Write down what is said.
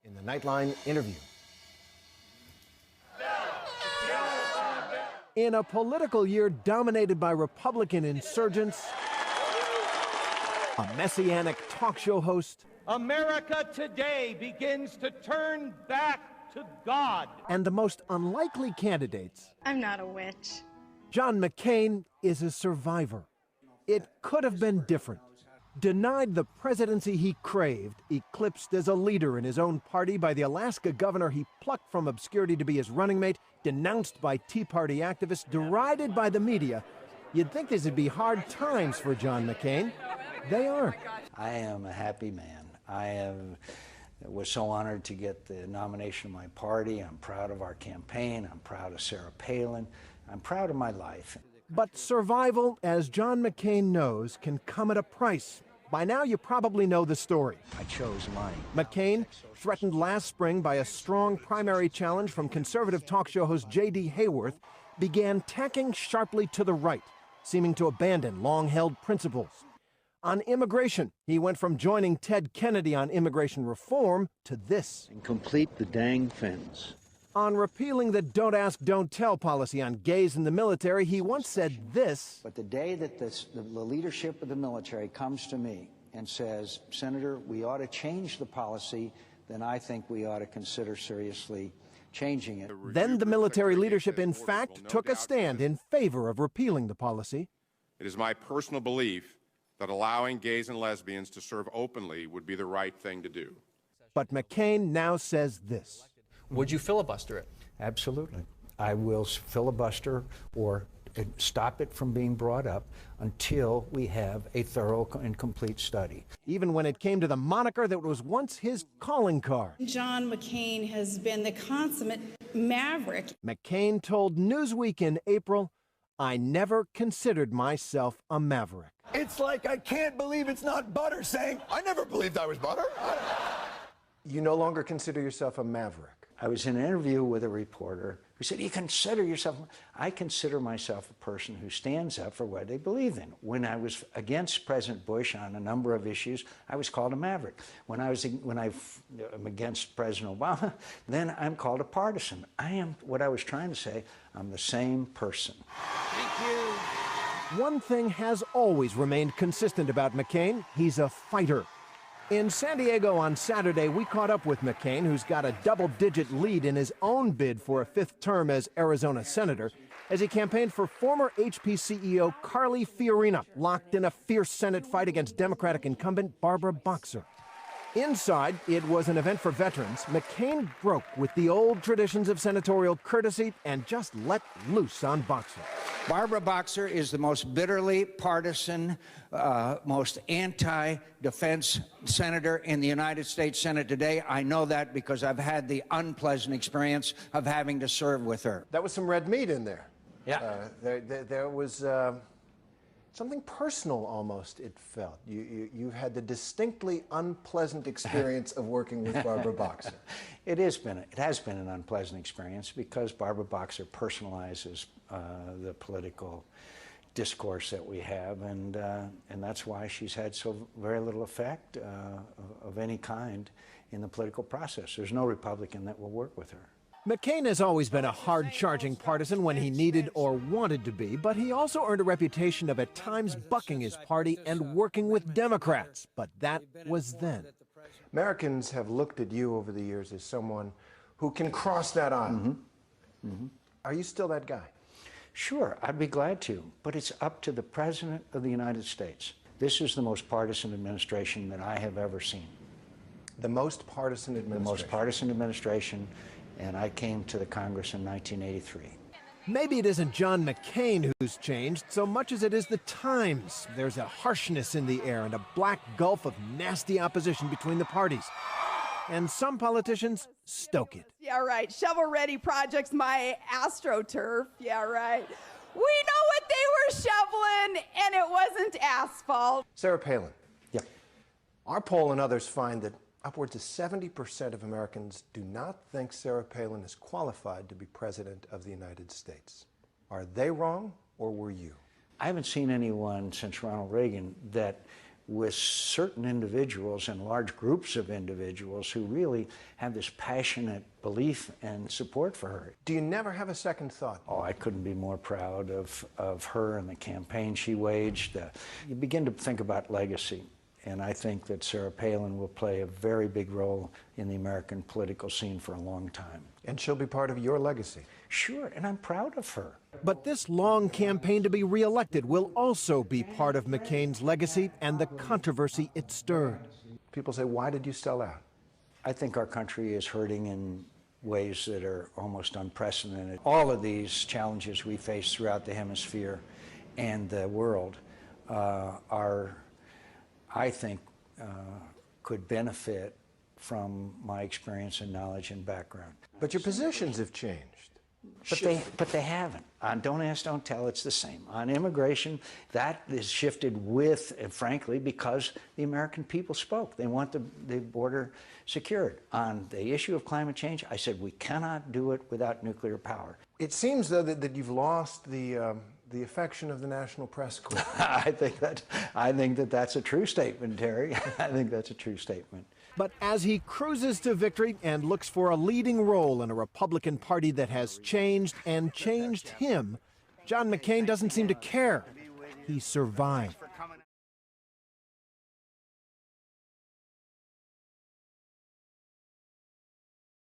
In the Nightline interview. In a political year dominated by Republican insurgents, a messianic talk show host, America today begins to turn back to God, and the most unlikely candidates, I'm not a witch. John McCain is a survivor. It could have been different. Denied the presidency he craved, eclipsed as a leader in his own party by the Alaska governor he plucked from obscurity to be his running mate, denounced by Tea Party activists, derided by the media, you'd think these would be hard times for John McCain. They aren't. I am a happy man. Was so honored to get the nomination of my party. I'm proud of our campaign. I'm proud of Sarah Palin. I'm proud of my life. But survival, as John McCain knows, can come at a price. By now, you probably know the story. I chose money. McCain, threatened last spring by a strong primary challenge from conservative talk show host J.D. Hayworth, began tacking sharply to the right, seeming to abandon long-held principles. On immigration, he went from joining Ted Kennedy on immigration reform to this. And complete the dang fence. On repealing the don't ask, don't tell policy on gays in the military, he once said this. But the day that the leadership of the military comes to me and says, Senator, we ought to change the policy, then I think we ought to consider seriously changing it. Then the military leadership, in fact, took a stand in favor of repealing the policy. It is my personal belief that allowing gays and lesbians to serve openly would be the right thing to do. But McCain now says this. Would you filibuster it? Absolutely. I will filibuster or stop it from being brought up until we have a thorough and complete study. Even when it came to the moniker that was once his calling card. John McCain has been the consummate maverick. McCain told Newsweek in April, I never considered myself a maverick. It's like I can't believe it's not butter saying, I never believed I was butter. You no longer consider yourself a maverick. I was in an interview with a reporter who said, you consider yourself, I consider myself a person who stands up for what they believe in. When I was against President Bush on a number of issues, I was called a maverick. When I'm against President Obama, then I'm called a partisan. What I was trying to say, I'm the same person. Thank you. One thing has always remained consistent about McCain. He's a fighter. In San Diego on Saturday, we caught up with McCain, who's got a double-digit lead in his own bid for a fifth term as Arizona senator, as he campaigned for former HP CEO Carly Fiorina, locked in a fierce Senate fight against Democratic incumbent Barbara Boxer. Inside, it was an event for veterans. McCain broke with the old traditions of senatorial courtesy and just let loose on Boxer. Barbara Boxer is the most bitterly partisan, most anti-defense senator in the United States Senate today. I know that because I've had the unpleasant experience of having to serve with her. That was some red meat in there. Yeah. There was something personal almost, it felt. You had the distinctly unpleasant experience of working with Barbara Boxer. It has been an unpleasant experience because Barbara Boxer personalizes the political discourse that we have, and that's why she's had so very little effect of any kind in the political process. There's no Republican that will work with her. McCain has always been a hard-charging partisan when he needed or wanted to be, but he also earned a reputation of at times bucking his party and working with Democrats. But that was then. Americans have looked at you over the years as someone who can cross that aisle. Mm-hmm. Mm-hmm. Are you still that guy? Sure, I'd be glad to, but it's up to the President of the United States. This is the most partisan administration that I have ever seen. The most partisan administration? The most partisan administration. And I came to the Congress in 1983. Maybe it isn't John McCain who's changed so much as it is the times. There's a harshness in the air and a black gulf of nasty opposition between the parties. And some politicians stoke it. Yeah, right. Shovel-ready projects, my AstroTurf. Yeah, right. We know what they were shoveling, and it wasn't asphalt. Sarah Palin. Yep. Our poll and others find that upwards of 70% of Americans do not think Sarah Palin is qualified to be President of the United States. Are they wrong, or were you? I haven't seen anyone since Ronald Reagan that with certain individuals and large groups of individuals who really have this passionate belief and support for her. Do you never have a second thought? Oh, I couldn't be more proud of her and the campaign she waged. You begin to think about legacy, and I think that Sarah Palin will play a very big role in the American political scene for a long time. And she'll be part of your legacy. Sure, and I'm proud of her. But this long campaign to be reelected will also be part of McCain's legacy and the controversy it stirred. People say, why did you sell out? I think our country is hurting in ways that are almost unprecedented. All of these challenges we face throughout the hemisphere and the world are, I think, could benefit from my experience and knowledge and background. But your positions have changed. But they haven't. On Don't Ask, Don't Tell, it's the same. On immigration, that is shifted with, and frankly, because the American people spoke. They want the border secured. On the issue of climate change, I said we cannot do it without nuclear power. It seems, though, that you've lost the affection of the National Press Corps. I think that that's a true statement, Terry. I think that's a true statement. But as he cruises to victory and looks for a leading role in a Republican Party that has changed and changed him, John McCain doesn't seem to care. He survived.